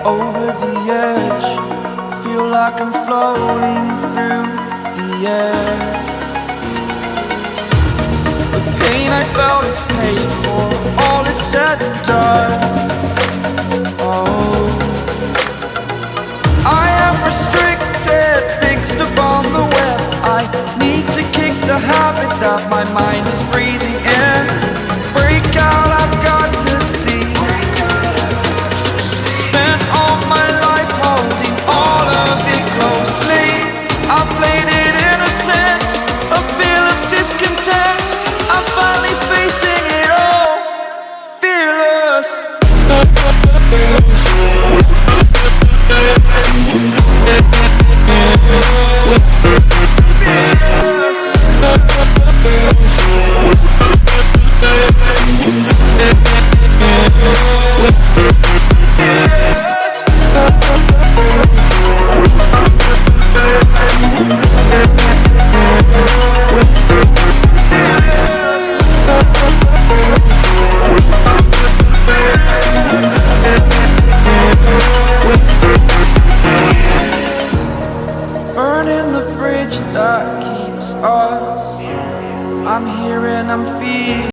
Over the edge, feel like I'm floating through the air. The pain I felt is paid for, all is said and done. Oh, I am restricted, fixed upon the web. I need to kick the habit that my mind is breathing